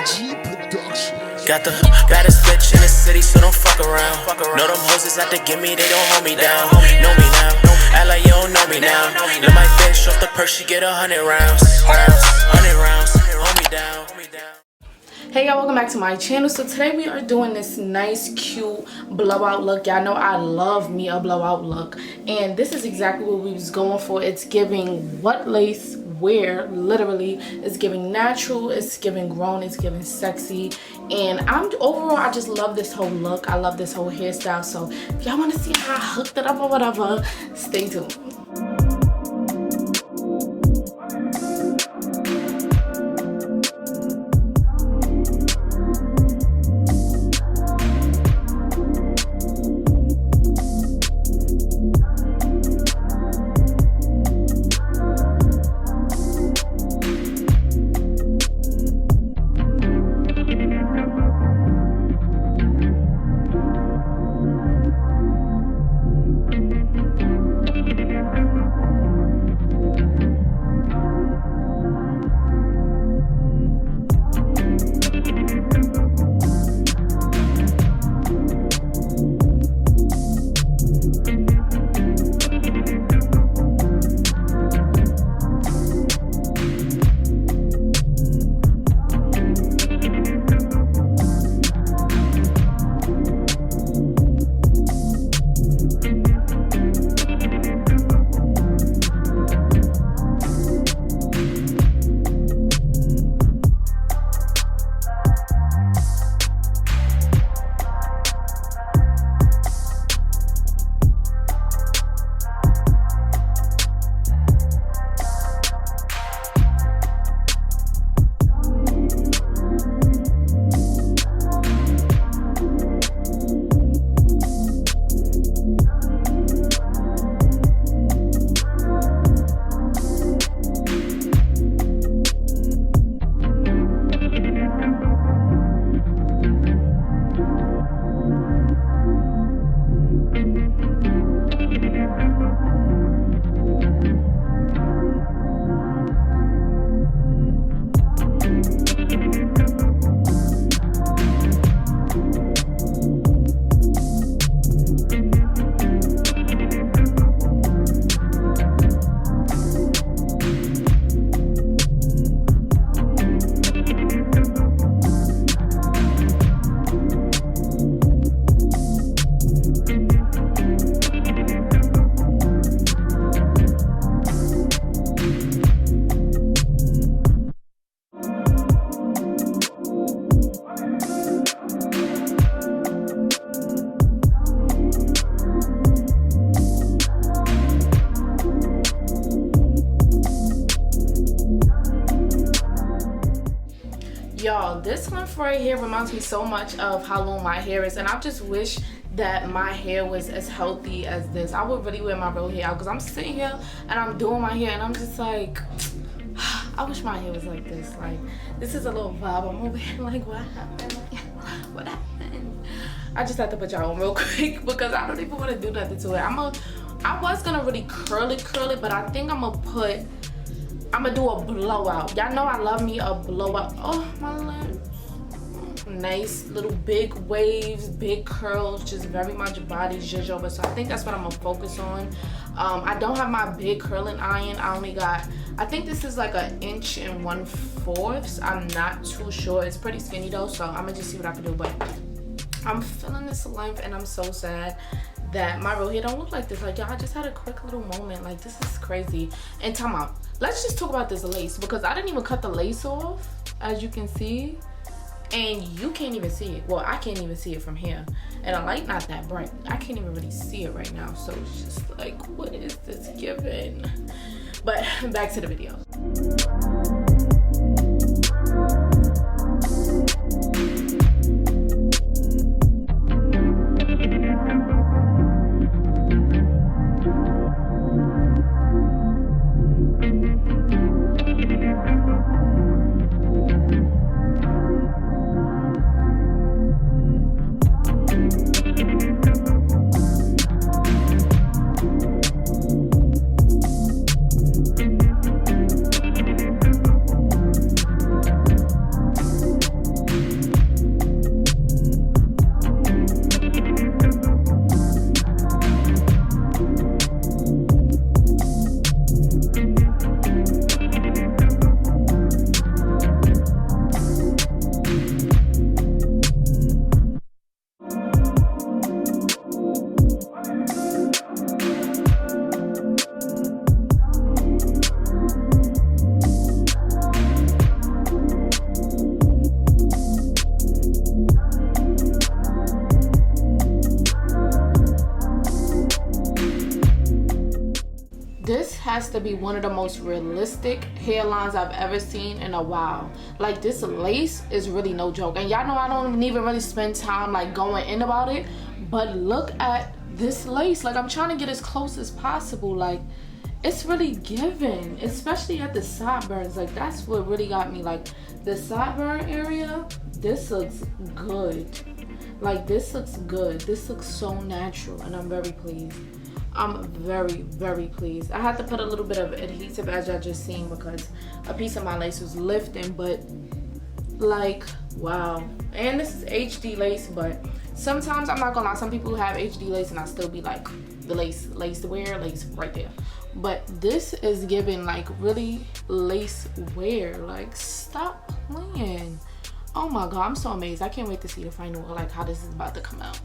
Got the baddest bitch in the city, so don't fuck around. Know them hoes is out to get me, they don't hold me down. Know me now, act like you don't know me now. Let my bitch off the purse, she get 100 rounds. 100 rounds, hold me down. Hey y'all, welcome back to my channel. So today we are doing this nice cute blowout look. Y'all know I love me a blowout look, and this is exactly what we was going for. It's giving what lace wear, literally. It's giving natural, it's giving grown, it's giving sexy, and overall I just love this whole look. I love this whole hairstyle. So if y'all want to see how I hooked it up or whatever, stay tuned. Y'all, this length right here reminds me so much of how long my hair is, and I just wish that my hair was as healthy as this. I would really wear my real hair out, because I'm sitting here and I'm doing my hair and I'm just like, I wish my hair was like this. Like, this is a little vibe. I'm over here like, what happened? What happened? I just had to put y'all on real quick because I don't even want to do nothing to it. I was gonna really curl it, but I think I'm gonna do a blowout. Y'all know I love me a blowout. Oh, my lips. Nice little big waves, big curls, just very much body zhuzh. So I think that's what I'm gonna focus on. I don't have my big curling iron. I think this is like 1 1/4 inches. I'm not too sure. It's pretty skinny though, so I'm gonna just see what I can do. But I'm feeling this length and I'm so sad that my real hair don't look like this. Like, y'all, I just had a quick little moment. Like, this is crazy. And time out. Let's just talk about this lace, because I didn't even cut the lace off, as you can see, and you can't even see it. Well, I can't even see it from here, and the light not that bright. I can't even really see it right now, so it's just like, what is this giving? But back to the video. to be one of the most realistic hairlines I've ever seen in a while. Like, this lace is really no joke. And y'all know I don't even really spend time like going in about it, but look at this lace. Like, I'm trying to get as close as possible. Like, it's really giving, especially at the sideburns. Like, that's what really got me. Like, the sideburn area, this looks good. Like, this looks good. This looks so natural, and I'm very pleased. I'm very, very pleased. I had to put a little bit of adhesive, as y'all just seen, because a piece of my lace was lifting, but like, wow. And this is HD lace, but sometimes, I'm not gonna lie, some people have HD lace and I still be like, the lace to wear, lace right there. But this is giving like really lace wear. Like, stop playing. Oh my god, I'm so amazed. I can't wait to see the final, like how this is about to come out.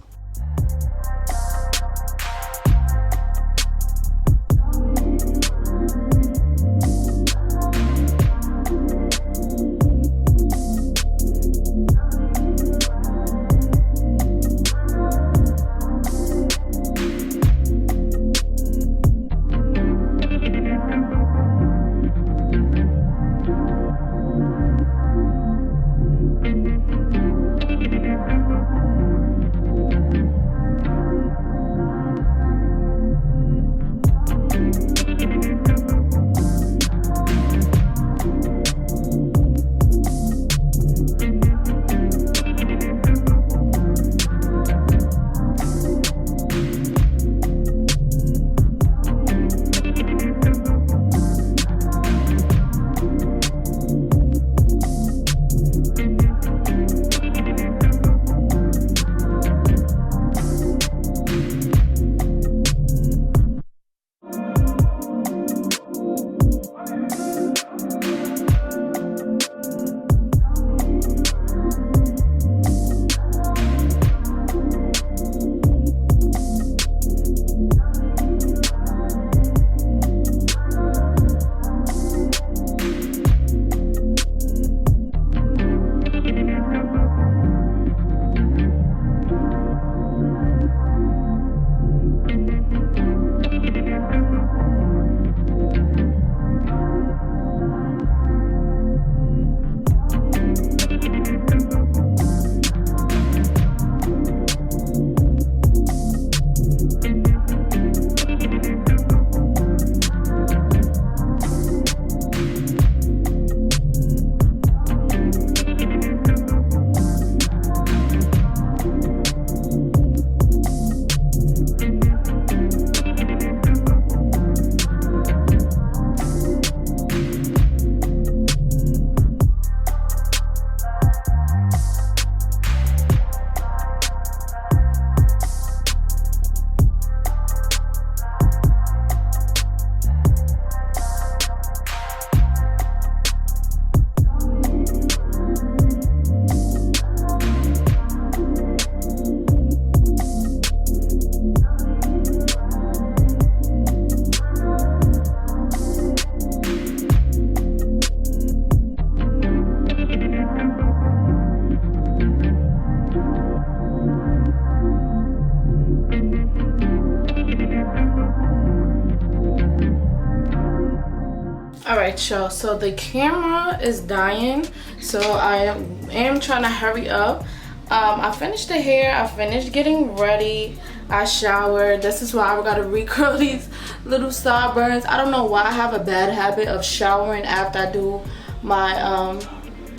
Alright, y'all, so the camera is dying, so I am trying to hurry up. I finished the hair, I finished getting ready, I showered. This is why I gotta recurl these little sideburns. I don't know why I have a bad habit of showering after I do my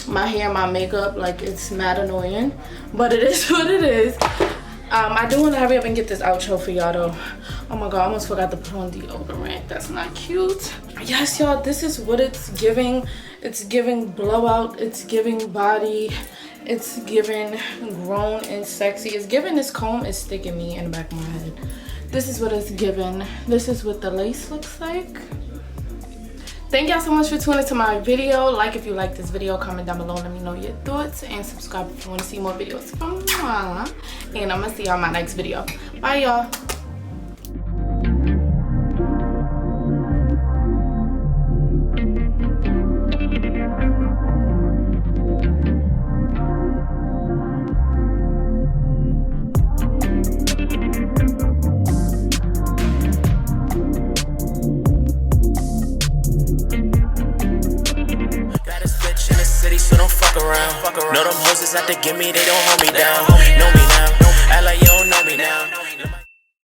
my hair and my makeup. Like, it's mad annoying, but it is what it is. I do want to hurry up and get this outro for y'all though. Oh my god, I almost forgot to put on deodorant. That's not cute. Yes, y'all, this is what it's giving. It's giving blowout. It's giving body. It's giving grown and sexy. It's giving this comb is sticking me in the back of my head. This is what it's giving. This is what the lace looks like. Thank y'all so much for tuning into my video. Like if you like this video, comment down below, let me know your thoughts, and subscribe if you want to see more videos from me. And I'm gonna see y'all in my next video. Bye, y'all. around. Know them hoes is out to get me, they don't hold me down. Know me now, act like you don't know me now.